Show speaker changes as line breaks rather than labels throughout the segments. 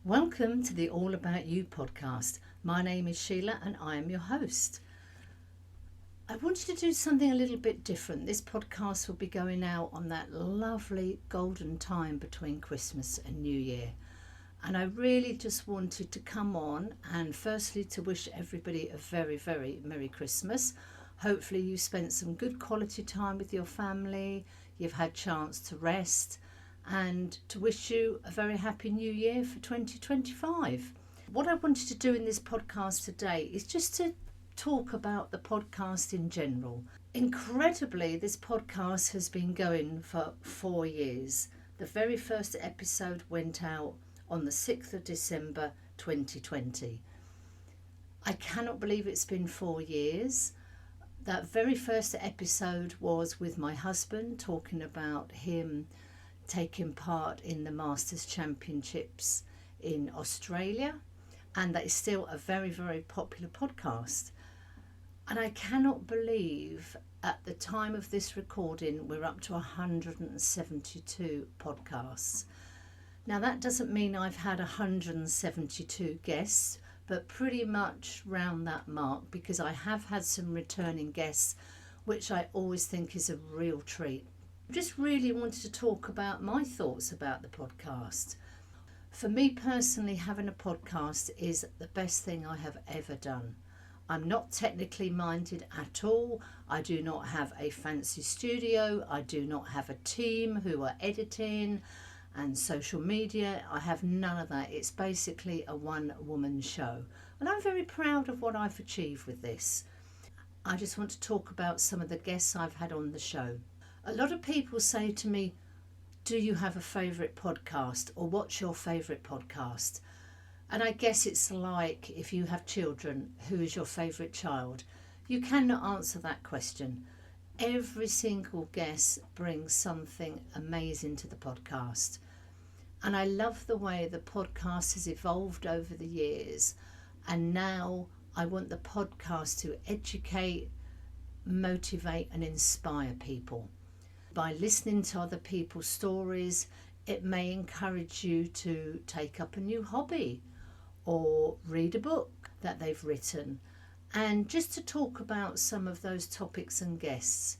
Welcome to the All About You podcast. My name is Sheila and I am your host. I wanted to do something a little bit different. This podcast will be going out on that lovely golden time between Christmas and New Year. And I really just wanted to come on and firstly to wish everybody a very, very Merry Christmas. Hopefully you spent some good quality time with your family, you've had chance to rest, and to wish you a very happy new year for 2025. What I wanted to do in this podcast today is just to talk about the podcast in general. Incredibly, this podcast has been going for 4 years. The very first episode went out on the 6th of December 2020. I cannot believe it's been 4 years. That very first episode was with my husband, talking about him taking part in the Masters Championships in Australia, and that is still a very, very popular podcast. And I cannot believe at the time of this recording we're up to 172 podcasts. Now that doesn't mean I've had 172 guests, but pretty much round that mark, because I have had some returning guests, which I always think is a real treat. Just really wanted to talk about my thoughts about the podcast. For me personally, having a podcast is the best thing I have ever done. I'm not technically minded at all. I do not have a fancy studio. I do not have a team who are editing and social media. I have none of that. It's basically a one-woman show. And I'm very proud of what I've achieved with this. I just want to talk about some of the guests I've had on the show. A lot of people say to me, do you have a favourite podcast, or what's your favourite podcast? And I guess it's like if you have children, who is your favourite child? You cannot answer that question. Every single guest brings something amazing to the podcast. And I love the way the podcast has evolved over the years. And now I want the podcast to educate, motivate and inspire people. By listening to other people's stories, it may encourage you to take up a new hobby or read a book that they've written, and just to talk about some of those topics and guests.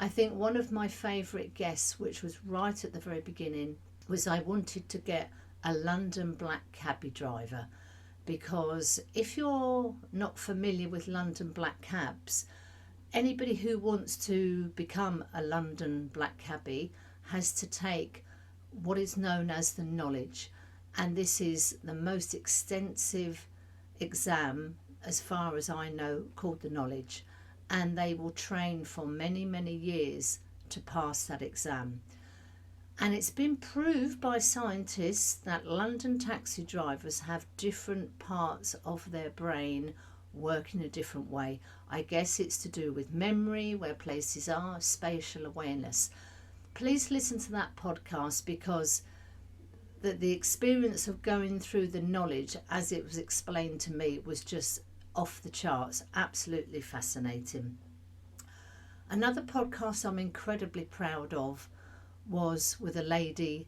I think one of my favourite guests, which was right at the very beginning, was I wanted to get a London black cabbie driver, because if you're not familiar with London black cabs, anybody who wants to become a London black cabbie has to take what is known as the knowledge, and this is the most extensive exam as far as I know called the knowledge, and they will train for many, many years to pass that exam. And it's been proved by scientists that London taxi drivers have different parts of their brain work in a different way. I guess it's to do with memory, where places are, spatial awareness. Please listen to that podcast, because the experience of going through the knowledge as it was explained to me was just off the charts, absolutely fascinating. Another podcast I'm incredibly proud of was with a lady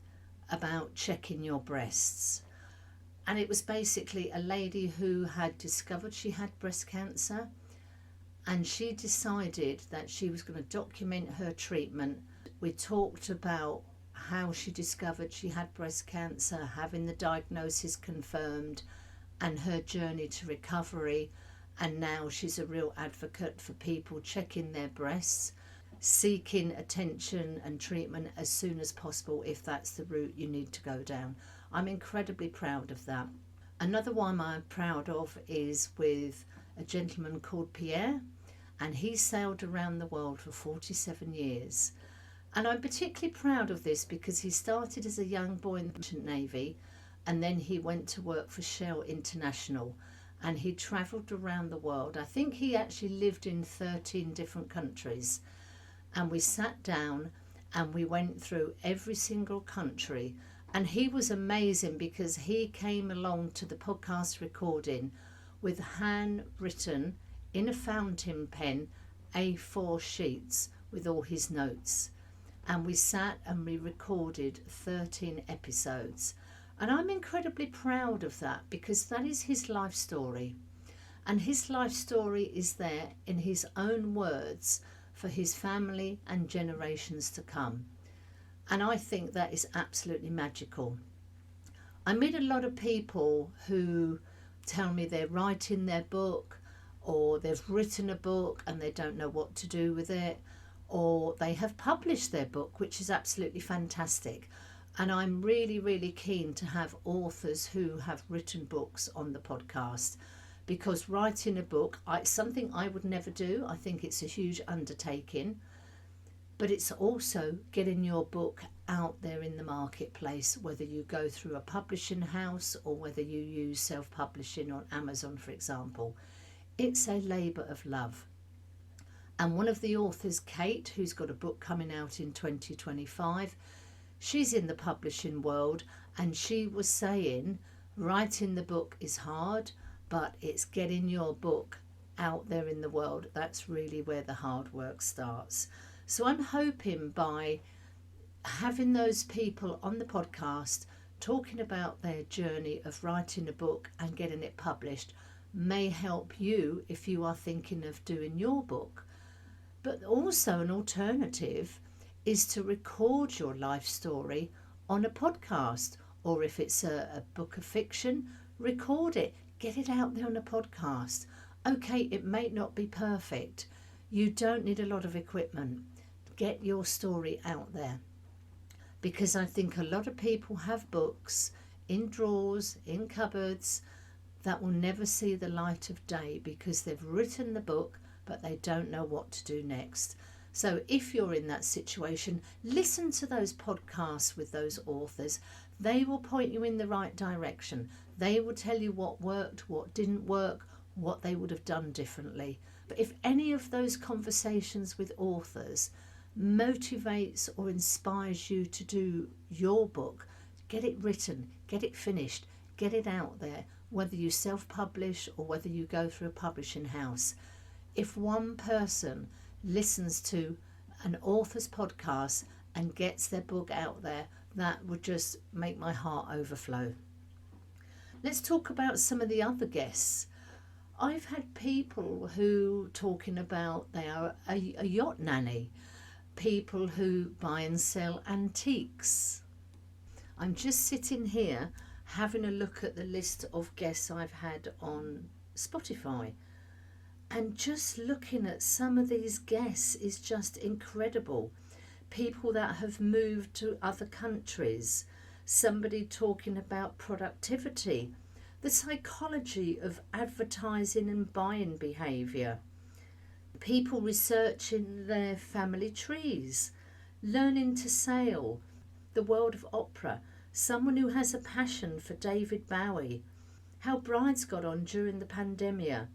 about checking your breasts. And it was basically a lady who had discovered she had breast cancer, and she decided that she was going to document her treatment. We talked about how she discovered she had breast cancer, having the diagnosis confirmed, and her journey to recovery. And now she's a real advocate for people checking their breasts, seeking attention and treatment as soon as possible if that's the route you need to go down. I'm incredibly proud of that. Another one I'm proud of is with a gentleman called Pierre, and he sailed around the world for 47 years. And I'm particularly proud of this because he started as a young boy in the Merchant Navy, and then he went to work for Shell International, and he travelled around the world. I think he actually lived in 13 different countries, and we sat down and we went through every single country. And he was amazing because he came along to the podcast recording with handwritten in a fountain pen A4 sheets with all his notes. And we sat and we recorded 13 episodes. And I'm incredibly proud of that because that is his life story. And his life story is there in his own words for his family and generations to come. And I think that is absolutely magical. I meet a lot of people who tell me they're writing their book, or they've written a book and they don't know what to do with it, or they have published their book, which is absolutely fantastic. And I'm really, really keen to have authors who have written books on the podcast, because writing a book, it's something I would never do. I think it's a huge undertaking, but it's also getting your book out there in the marketplace, whether you go through a publishing house or whether you use self-publishing on Amazon, for example. It's a labour of love. And one of the authors, Kate, who's got a book coming out in 2025, she's in the publishing world, and she was saying writing the book is hard, but it's getting your book out there in the world. That's really where the hard work starts. So I'm hoping by having those people on the podcast talking about their journey of writing a book and getting it published may help you if you are thinking of doing your book. But also an alternative is to record your life story on a podcast, or if it's a book of fiction, record it, get it out there on a podcast. Okay, it may not be perfect. You don't need a lot of equipment. Get your story out there. Because I think a lot of people have books in drawers, in cupboards, that will never see the light of day because they've written the book, but they don't know what to do next. So if you're in that situation, listen to those podcasts with those authors. They will point you in the right direction. They will tell you what worked, what didn't work, what they would have done differently. But if any of those conversations with authors motivates or inspires you to do your book, get it written, get it finished, get it out there, whether you self-publish or whether you go through a publishing house. If one person listens to an author's podcast and gets their book out there, that would just make my heart overflow. Let's talk about some of the other guests. I've had people who talking about they are a yacht nanny, people who buy and sell antiques. I'm just sitting here having a look at the list of guests I've had on Spotify, and just looking at some of these guests is just incredible. People that have moved to other countries, somebody talking about productivity, the psychology of advertising and buying behaviour, people researching their family trees, learning to sail, the world of opera, someone who has a passion for David Bowie, how brides got on during the pandemic,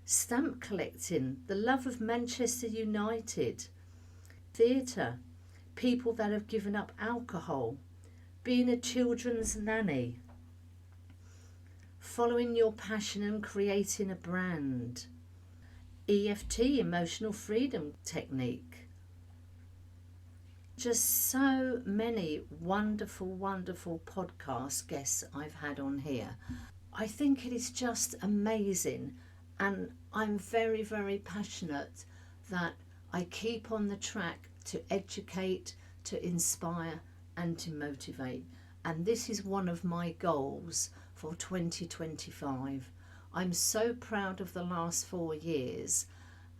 stamp collecting, the love of Manchester United, theatre, people that have given up alcohol, being a children's nanny, following your passion and creating a brand, EFT, emotional freedom technique. Just so many wonderful, wonderful podcast guests I've had on here. I think it is just amazing, and I'm very, very passionate that I keep on the track to educate, to inspire and to motivate. And this is one of my goals for 2025. I'm so proud of the last 4 years,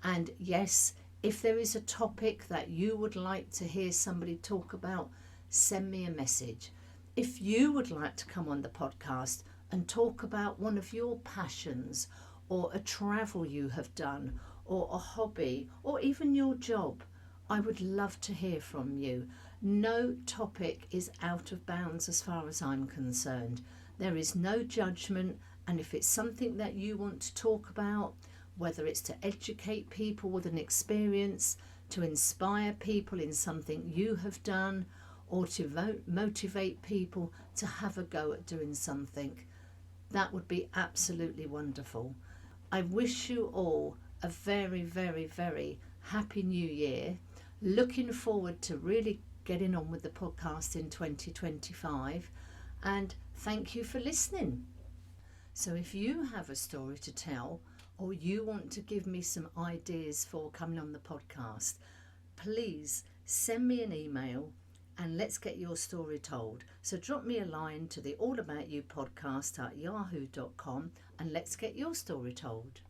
and yes, if there is a topic that you would like to hear somebody talk about, send me a message. If you would like to come on the podcast and talk about one of your passions, or a travel you have done, or a hobby, or even your job, I would love to hear from you. No topic is out of bounds as far as I'm concerned. There is no judgment, and if it's something that you want to talk about, whether it's to educate people with an experience, to inspire people in something you have done, or to motivate people to have a go at doing something, that would be absolutely wonderful. I wish you all a very, very, very happy new year. Looking forward to really getting on with the podcast in 2025. And thank you for listening. So if you have a story to tell, or you want to give me some ideas for coming on the podcast, please send me an email and let's get your story told. So drop me a line to the allaboutyoupodcast@yahoo.com and let's get your story told.